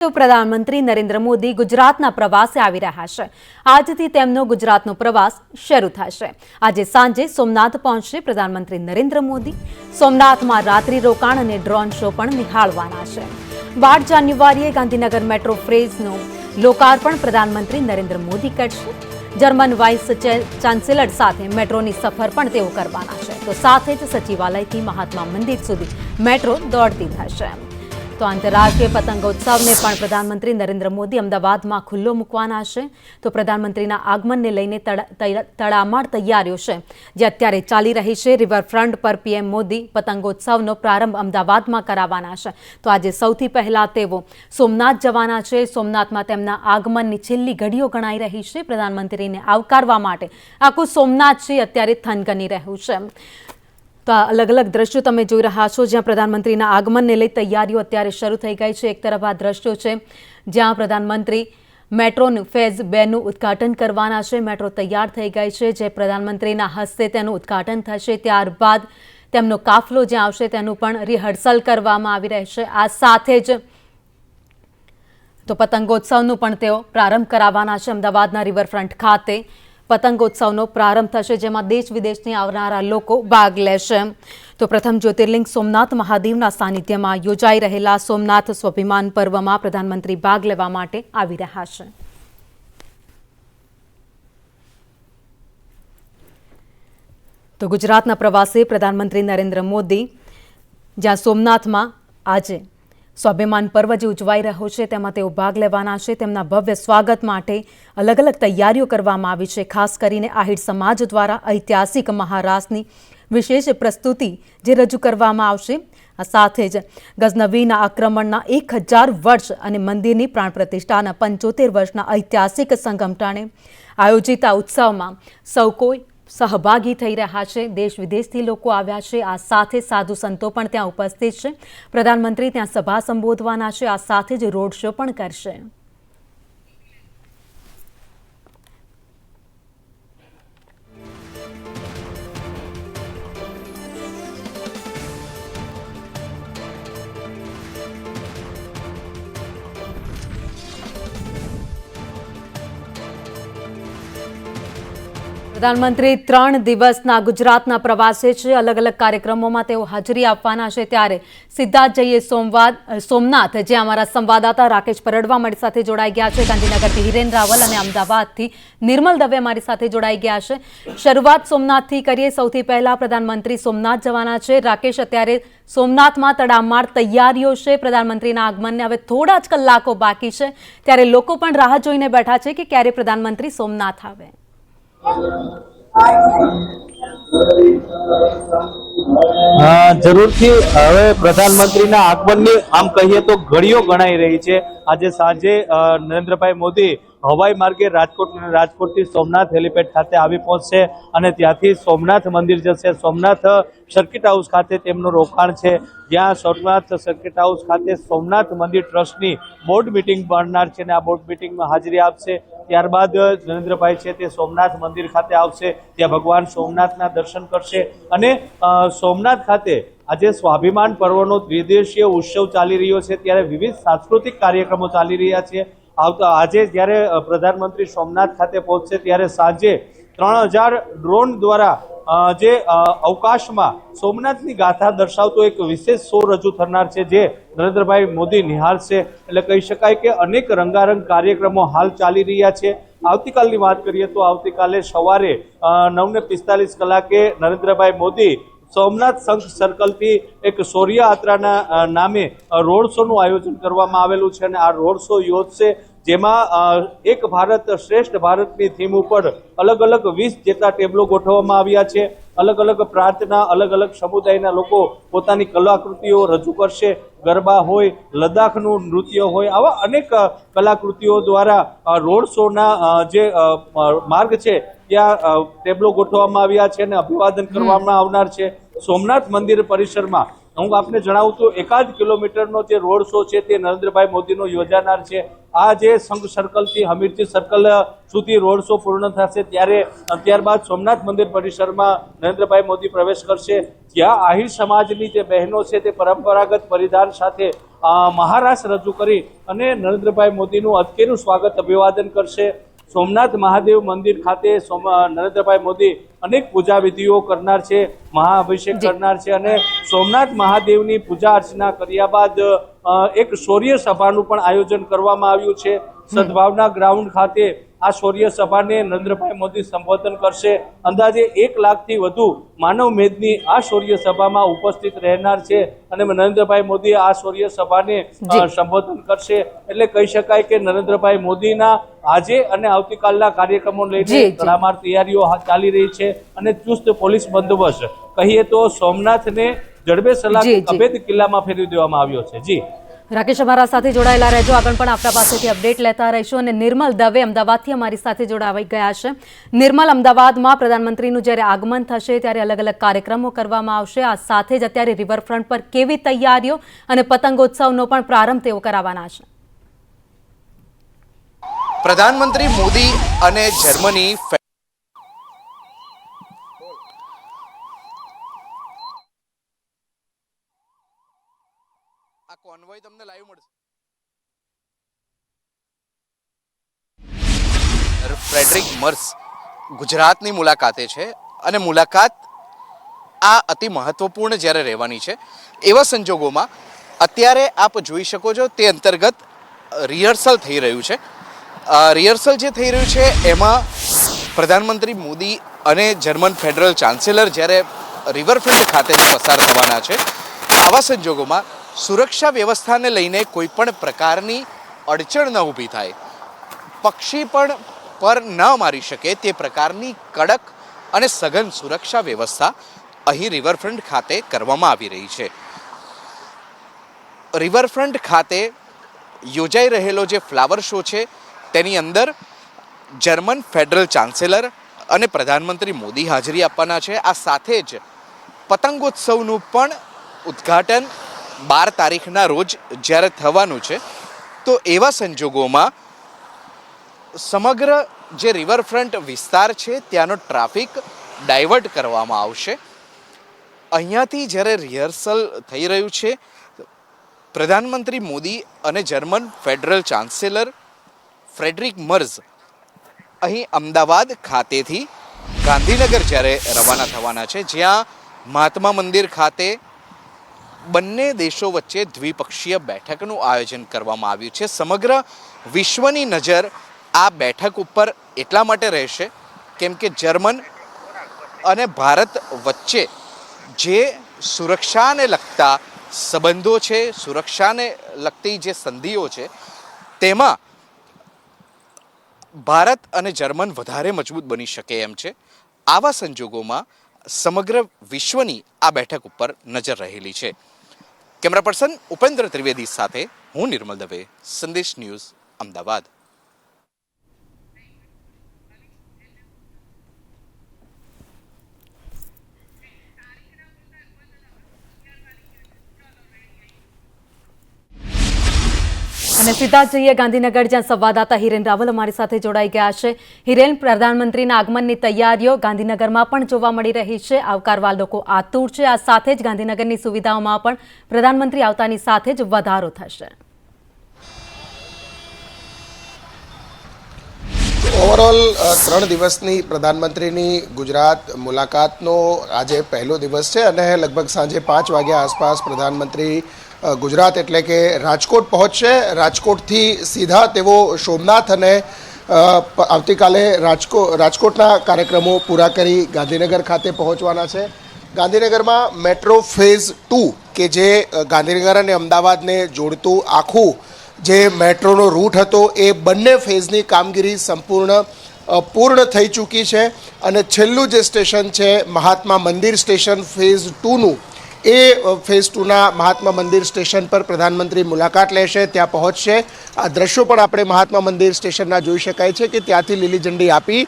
પ્રધાનમંત્રી નરેન્દ્ર મોદી ગુજરાતના પ્રવાસે આવી રહ્યા છે। આજથી તેમનો ગુજરાતનો પ્રવાસ શરૂ થશે। આજે સાંજે સોમનાથ પહોંચશે પ્રધાનમંત્રી નરેન્દ્ર મોદી। સોમનાથમાં રાત્રિ રોકાણ અને ડ્રોન શો પણ નિહાળવાના છે। 12 જાન્યુઆરીએ ગાંધીનગર મેટ્રો ફેઝનું લોકાર્પણ પ્રધાનમંત્રી નરેન્દ્ર મોદી કરશે। જર્મન વાઇસ ચાન્સેલર સાથે મેટ્રોની સફર પણ તેઓ કરવાના છે। તો સાથે જ સચિવાલયથી મહાત્મા મંદિર સુધી મેટ્રો દોડતી થશે। તો આંતરરાષ્ટ્રીય પતંગોત્સવને પણ પ્રધાનમંત્રી નરેન્દ્ર મોદી અમદાવાદમાં ખુલ્લો મૂકવાના છે। તો પ્રધાનમંત્રીના આગમનને લઈને તડામાર તૈયારીઓ છે, જે અત્યારે ચાલી રહી છે। રિવરફ્રન્ટ પર પીએમ મોદી પતંગોત્સવનો પ્રારંભ અમદાવાદમાં કરાવવાના છે। તો આજે સૌથી પહેલા તેઓ સોમનાથ જવાના છે। સોમનાથમાં તેમના આગમનની છેલ્લી ઘડીઓ ગણાઈ રહી છે। પ્રધાનમંત્રીને આવકારવા માટે આખું સોમનાથ છે અત્યારે થનગની રહ્યું છે। તો અલગ અલગ દ્રશ્યો તમે જોઈ રહ્યા છો, જ્યાં પ્રધાનમંત્રીના આગમનને લઈ તૈયારીઓ અત્યારે શરૂ થઈ ગઈ છે। એક તરફ આ દ્રશ્યો છે જ્યાં પ્રધાનમંત્રી મેટ્રોનું ફેઝ 2નું ઉદ્ઘાટન કરવાના છે। મેટ્રો તૈયાર થઈ ગઈ છે, જે પ્રધાનમંત્રીના હસ્તે તેનું ઉદ્ઘાટન થશે। ત્યારબાદ તેમનો કાફલો જ્યાં આવશે તેનું પણ રિહર્સલ કરવામાં આવી રહેશે। આ સાથે જ તો પતંગોત્સવનું પણ તેઓ પ્રારંભ કરાવવાના છે। અમદાવાદના રિવરફ્રન્ટ ખાતે પતંગોત્સવનો પ્રારંભ થશે, જેમાં દેશ વિદેશથી આવનારા લોકો ભાગ લેશે। તો પ્રથમ જ્યોતિર્લિંગ સોમનાથ મહાદેવના સાનિધ્યમાં યોજાઈ રહેલા સોમનાથ સ્વાભિમાન પર્વમાં પ્રધાનમંત્રી ભાગ લેવા માટે આવી રહ્યા છે। તો ગુજરાતના પ્રવાસે પ્રધાનમંત્રી નરેન્દ્ર મોદી જ્યાં સોમનાથમાં આજે સ્વાભિમાન પર્વ જે ઉજવાઈ રહ્યો છે તેમાં તેઓ ભાગ લેવાના છે। તેમના ભવ્ય સ્વાગત માટે અલગ અલગ તૈયારીઓ કરવામાં આવી છે। ખાસ કરીને આહિર સમાજ દ્વારા ઐતિહાસિક મહારાસની વિશેષ પ્રસ્તુતિ જે રજૂ કરવામાં આવશે। આ સાથે જ ગઝનવીના આક્રમણના 1000 વર્ષ અને મંદિરની પ્રાણ પ્રતિષ્ઠાના 75 વર્ષના ઐતિહાસિક સંગમટાણે આયોજિત આ ઉત્સવમાં સૌ કોઈ સહભાગી થઈ રહ્યા છે। દેશ વિદેશથી લોકો આવ્યા છે। આ સાથે સાધુ સંતો પણ ત્યાં ઉપસ્થિત છે। પ્રધાનમંત્રી ત્યાં સભા સંબોધવાના છે। આ સાથે જ રોડ શો પણ કરશે। પ્રધાનમંત્રી 3 દિવસના ગુજરાતના પ્રવાસે છે। અલગ અલગ કાર્યક્રમોમાં તેઓ હાજરી આપવાના છે। ત્યારે સીધા જઈએ સોમનાથ, જ્યાં અમારા સંવાદદાતા રાકેશ પરડવા મારી સાથે જોડાઈ ગયા છે। ગાંધીનગરથી હિરેન રાવલ અને અમદાવાદથી નિર્મલ દવે મારી સાથે જોડાઈ ગયા છે। શરૂઆત સોમનાથથી કરીએ। સૌથી પહેલા પ્રધાનમંત્રી સોમનાથ જવાના છે। રાકેશ, અત્યારે સોમનાથમાં તડામાર તૈયારીઓ છે પ્રધાનમંત્રીના આગમનને હવે થોડા જ કલાકો બાકી છે, ત્યારે લોકો પણ રાહ જોઈને બેઠા છે કે ક્યારે પ્રધાનમંત્રી સોમનાથ આવે। જરૂરથી હવે પ્રધાનમંત્રીના આગમનની આમ કહીએ તો ઘડીઓ ગણાઈ રહી છે। આજે સાંજે નરેન્દ્રભાઈ મોદી હવાઈ માર્ગે રાજકોટથી સોમનાથ હેલિપેડ ખાતે આવી પહોંચશે અને ત્યાંથી સોમનાથ મંદિર જશે। સોમનાથ સર્કિટ હાઉસ ખાતે તેમનું રોકાણ છે, જ્યાં સોમનાથ સર્કિટ હાઉસ ખાતે સોમનાથ મંદિર ટ્રસ્ટની બોર્ડ મિટિંગ મળનાર છે અને આ બોર્ડ મિટિંગમાં હાજરી આપશે। ત્યારબાદ નરેન્દ્રભાઈ છે તે સોમનાથ મંદિર ખાતે આવશે, ત્યાં ભગવાન સોમનાથના દર્શન કરશે અને સોમનાથ ખાતે આજે સ્વાભિમાન પર્વનો દ્વિદિવસીય ઉત્સવ ચાલી રહ્યો છે, ત્યારે વિવિધ સાંસ્કૃતિક કાર્યક્રમો ચાલી રહ્યા છે। આજે જ્યારે પ્રધાનમંત્રી સોમનાથ ખાતે પહોંચશે ત્યારે સાંજે 3000 ડ્રોન દ્વારા જે અવકાશમાં સોમનાથની ગાથા દર્શાવતો એક વિશેષ શો રજૂ થનાર છે, જે નરેન્દ્રભાઈ મોદી નિહાળશે। એટલે કહી શકાય કે અનેક રંગારંગ કાર્યક્રમો હાલ ચાલી રહ્યા છે। આવતીકાલની વાત કરીએ તો આવતીકાલે સવારે 9:45 કલાકે નરેન્દ્રભાઈ મોદી સોમનાથ સંઘ સર્કલથી એક શૌર્યયાત્રાના નામે રોડ શોનું આયોજન કરવામાં આવેલું છે અને આ રોડ શો યોજશે, જેમાં એક ભારત શ્રેષ્ઠ ભારતની થીમ ઉપર અલગ અલગ 20 જેટલા ટેબલો ગોઠવવામાં આવ્યા છે। અલગ અલગ પ્રાંતના અલગ અલગ સમુદાયના લોકો પોતાની કલાકૃતિઓ રજૂ કરશે। ગરબા હોય, લદ્દાખનું નૃત્ય હોય, આવા અનેક કલાકૃતિઓ દ્વારા રોડ શોના જે માર્ગ છે ત્યાં ટેબલો ગોઠવવામાં આવ્યા છે અને અભિવાદન કરવામાં આવનાર છે। સોમનાથ મંદિર પરિસરમાં હું આપને જણાવું તો 1 કિલોમીટરનો જે રોડ શો છે તે નરેન્દ્રભાઈ મોદીનો યોજાનાર છે। આ જે સંઘ સર્કલથી હમીરજી સર્કલ સુધી રોડ શો પૂર્ણ થશે ત્યારબાદ સોમનાથ મંદિર પરિસરમાં નરેન્દ્રભાઈ મોદી પ્રવેશ કરશે, જ્યાં આહિર સમાજની જે બહેનો છે તે પરંપરાગત પરિધાન સાથે મહારાસ રજૂ કરી અને નરેન્દ્રભાઈ મોદીનું અદકેરું સ્વાગત અભિવાદન કરશે। સોમનાથ મહાદેવ મંદિર ખાતે નરેન્દ્રભાઈ મોદી અનેક પૂજા વિધિઓ કરનાર છે, મહાઅભિષેક કરનાર છે અને સોમનાથ મહાદેવની પૂજા અર્ચના કર્યા બાદ એક શૌર્ય સભાનું પણ આયોજન કરવામાં આવ્યું છે। સદભાવના ગ્રાઉન્ડ ખાતે આ શૌર્ય સભાને નરેન્દ્રભાઈ મોદી સંબોધન કરશે। અંદાજે 1 લાખથી વધુ માનવ મેદની આ શૌર્ય સભામાં ઉપસ્થિત રહેનાર છે અને નરેન્દ્રભાઈ મોદી આ શૌર્ય સભાને સંબોધન કરશે। એટલે કહી શકાય કે નરેન્દ્રભાઈ મોદીના આજે અને આવતીકાલના કાર્યક્રમો લઈને તડામાર તૈયારીઓ ચાલી રહી છે અને ચુસ્ત પોલીસ બંદોબસ્ત કહીએ તો સોમનાથને જડબે સલાક અભેદ કિલ્લામાં ફેરવી દેવામાં આવ્યો છે। જી રાકેશ, અમારા સાથે જોડાયેલા રહેજો, આગળ પણ આપણા પાસેથી અપડેટ લેતા રહીશું। અને નિર્મલ દવે અમદાવાદથી અમારી સાથે જોડાઈ ગયા છે। નિર્મલ, અમદાવાદમાં પ્રધાનમંત્રીનું જ્યારે આગમન થશે ત્યારે અલગ અલગ કાર્યક્રમો કરવામાં આવશે, આ સાથે જ અત્યારે રિવરફ્રન્ટ પર કેવી તૈયારીઓ અને પતંગોત્સવનો પણ પ્રારંભ તેઓ કરાવવાના છે? પ્રધાનમંત્રી મોદી અને જર્મની આ કોન્વોય તમને લાઈવ મળશે। ફ્રેડરિક મર્સ ગુજરાતની મુલાકાતે છે અને મુલાકાત આ અતિ મહત્વપૂર્ણ જ્યારે રહેવાની છે એવા સંજોગોમાં અત્યારે આપ જોઈ શકો છો તે અંતર્ગત રિહર્સલ થઈ રહ્યું છે। રિહર્સલ જે થઈ રહ્યું છે એમાં પ્રધાનમંત્રી મોદી અને જર્મન ફેડરલ ચાન્સેલર જ્યારે રિવરફ્રન્ટ ખાતેથી પસાર થવાના છે, આવા સંજોગોમાં સુરક્ષા વ્યવસ્થાને લઈને કોઈ પણ પ્રકારની અડચણ ન ઊભી થાય, પક્ષી પણ પર ન મારી શકે તે પ્રકારની કડક અને સઘન સુરક્ષા વ્યવસ્થા અહીં રિવરફ્રન્ટ ખાતે કરવામાં આવી રહી છે। રિવરફ્રન્ટ ખાતે યોજાઈ રહેલો જે ફ્લાવર શો છે તેની અંદર જર્મન ફેડરલ ચાન્સેલર અને પ્રધાનમંત્રી મોદી હાજરી આપવાના છે। આ સાથે જ પતંગોત્સવનું પણ ઉદ્ઘાટન 12 તારીખના રોજ જ્યારે થવાનું છે, તો એવા સંજોગોમાં સમગ્ર જે રિવરફ્રન્ટ વિસ્તાર છે ત્યાંનો ટ્રાફિક ડાયવર્ટ કરવામાં આવશે। અહીંયાથી જ્યારે રિહર્સલ થઈ રહ્યું છે, પ્રધાનમંત્રી મોદી અને જર્મન ફેડરલ ચાન્સેલર ફ્રેડરિક મર્ઝ અહીં અમદાવાદ ખાતેથી ગાંધીનગર જ્યારે રવાના થવાના છે, જ્યાં મહાત્મા મંદિર ખાતે બંને દેશો વચ્ચે દ્વિપક્ષીય બેઠકનું આયોજન કરવામાં આવ્યું છે। સમગ્ર વિશ્વની નજર આ બેઠક ઉપર એટલા માટે રહેશે કેમ કે જર્મન અને ભારત વચ્ચે જે સુરક્ષાને લગતા સંબંધો છે, સુરક્ષાને લગતી જે સંધિઓ છે, તેમાં ભારત અને જર્મન વધારે મજબૂત બની શકે એમ છે। આવા સંજોગોમાં સમગ્ર વિશ્વની આ બેઠક ઉપર નજર રહેલી છે। કેમેરા પર્સન ઉપેન્દ્ર ત્રિવેદી સાથે હું નિર્મલ દવે, સંદેશ ન્યૂઝ, અમદાવાદ। અને સીધા જઈએ ગાંધીનગર, જ્યાં સંવાદદાતા હિરેન રાવલ અમારી સાથે જોડાઈ ગયા છે। હિરેન, પ્રધાનમંત્રીના આગમનની તૈયારીઓ ગાંધીનગરમાં પણ જોવા મળી રહી છે, આવકારવા લોકો આતુર છે, આ સાથે જ ગાંધીનગરની સુવિધાઓમાં પણ પ્રધાનમંત્રી આવતાની સાથે જ વધારો થશે। ઓવરઓલ 3 દિવસની પ્રધાનમંત્રીની ગુજરાત મુલાકાતનો આજે પહેલો દિવસ છે અને લગભગ સાંજે 5 વાગ્યા આસપાસ પ્રધાનમંત્રી ગુજરાત એટલે કે રાજકોટ પહોંચશે। રાજકોટથી સીધા તેઓ સોમનાથ અને આવતીકાલે રાજકોટના કાર્યક્રમો પૂરા કરી ગાંધીનગર ખાતે પહોંચવાના છે। ગાંધીનગરમાં મેટ્રો ફેઝ 2 કે જે ગાંધીનગર અને અમદાવાદને જોડતું આખું જે મેટ્રોનો રૂટ હતો એ બંને ફેઝની કામગીરી પૂર્ણ થઈ ચૂકી છે અને છેલ્લું જે સ્ટેશન છે મહાત્મા મંદિર સ્ટેશન ફેઝ 2નું, એ ફેઝ 2ના મહાત્મા મંદિર સ્ટેશન પર પ્રધાનમંત્રી મુલાકાત લેશે, ત્યાં પહોંચશે। આ દ્રશ્યો પણ આપણે મહાત્મા મંદિર સ્ટેશનના જોઈ શકાય છે કે ત્યાંથી લીલી ઝંડી આપી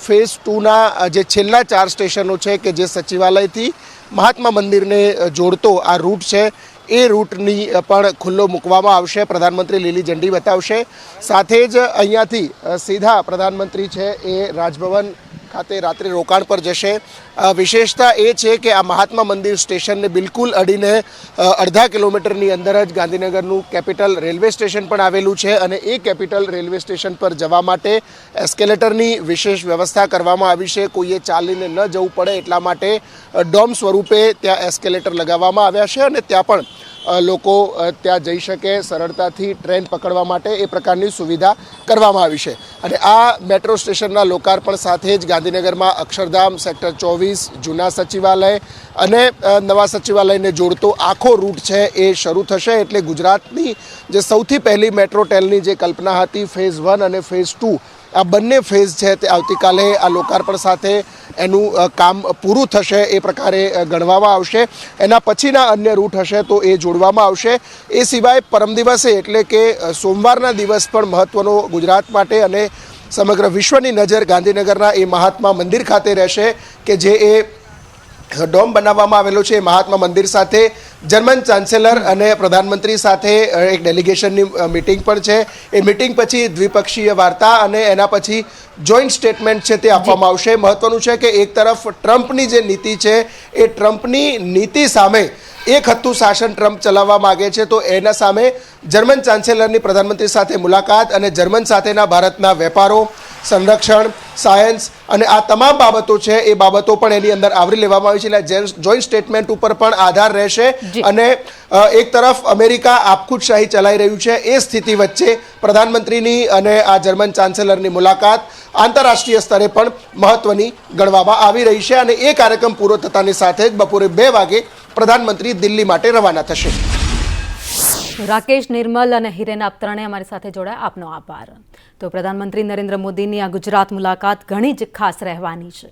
ફેઝ 2ના જે છેલ્લા 4 સ્ટેશનો છે કે જે સચિવાલયથી મહાત્મા મંદિરને જોડતો આ રૂટ છે એ રૂટની પણ ખુલ્લો મૂકવામાં આવશે. પ્રધાનમંત્રી લીલી ઝંડી બતાવશે. સાથે જ અહીંયાથી સીધા પ્રધાનમંત્રી છે એ રાજભવન ખાતે રાત્રિ રોકાણ પર જશે. વિશેષતા એ છે કે આ મહાત્મા મંદિર સ્ટેશનને બિલકુલ અડીને અડધા કિલોમીટરની અંદર જ ગાંધીનગરનું કેપિટલ રેલવે સ્ટેશન પણ આવેલું છે અને એ કેપિટલ રેલવે સ્ટેશન પર જવા માટે એસ્કેલેટરની વિશેષ વ્યવસ્થા કરવામાં આવી છે. કોઈએ ચાલીને ન જવું પડે એટલા માટે ડોમ સ્વરૂપે ત્યાં એસ્કેલેટર લગાવવામાં આવ્યા છે અને ત્યાં પણ લોકો ત્યાં જઈ શકે સરળતાથી ટ્રેન પકડવા માટે એ પ્રકારની સુવિધા કરવામાં આવી છે. અને આ મેટ્રો સ્ટેશનના લોકાર્પણ સાથે જ ગાંધીનગરમાં અક્ષરધામ, સેક્ટર 24, જૂના સચિવાલય અને નવા સચિવાલયને જોડતો આખો રૂટ છે એ શરૂ થશે. એટલે ગુજરાતની જે સૌથી પહેલી મેટ્રો ટ્રેનની જે કલ્પના હતી ફેઝ 1 અને ફેઝ 2, આ બંને ફેઝ છે તે આવતીકાલે આ લોકાર્પણ સાથે એનું કામ પૂરું થશે એ પ્રકારે ગણવામાં આવશે. એના પછીના અન્ય રૂટ હશે તો એ જોડવામાં આવશે. એ સિવાય પરમ દિવસે એટલે કે સોમવારના દિવસ પણ મહત્ત્વનો ગુજરાત માટે અને સમગ્ર વિશ્વની નજર ગાંધીનગરના એ મહાત્મા મંદિર ખાતે રહેશે કે જે એ ડોમ બનાવવામાં આવેલો છે. મહાત્મા મંદિર સાથે જર્મન ચાન્સેલર અને પ્રધાનમંત્રી સાથે એક ડેલિગેશનની મિટિંગ પણ છે. એ મિટિંગ પછી દ્વિપક્ષીય વાર્તા અને એના પછી જોઈન્ટ સ્ટેટમેન્ટ છે તે આપવામાં આવશે. મહત્વનું છે કે એક તરફ ટ્રમ્પની જે નીતિ છે એ ટ્રમ્પની નીતિ સામે એક હત્તું શાસન ટ્રમ્પ ચલાવવા માગે છે તો એના સામે જર્મન ચાન્સેલરની પ્રધાનમંત્રી સાથે મુલાકાત અને જર્મન સાથેના ભારતના વેપારો, સંરક્ષણ, સાયન્સ અને આ તમામ બાબતો છે એ બાબતો પણ એની અંદર આવરી લેવામાં આવી છે. એટલે જોઈન્ટ સ્ટેટમેન્ટ ઉપર પણ આધાર રહેશે. અને એક તરફ અમેરિકા આપખુદશાહી ચલાવી રહ્યું છે એ સ્થિતિ વચ્ચે પ્રધાનમંત્રીની અને આ જર્મન ચાન્સેલરની મુલાકાત આંતરરાષ્ટ્રીય સ્તરે પણ મહત્વની ગણવામાં આવી રહી છે. અને એ કાર્યક્રમ પૂરો થતાની સાથે જ બપોરે 2 વાગે પ્રધાનમંત્રી દિલ્હી માટે રવાના થશે. રાકેશ, નિર્મલ અને હિરેન, આપ ત્રણેય અમારી સાથે જોડાયા, આપનો આભાર. તો પ્રધાનમંત્રી નરેન્દ્ર મોદીની આ ગુજરાત મુલાકાત ઘણી જ ખાસ રહેવાની છે.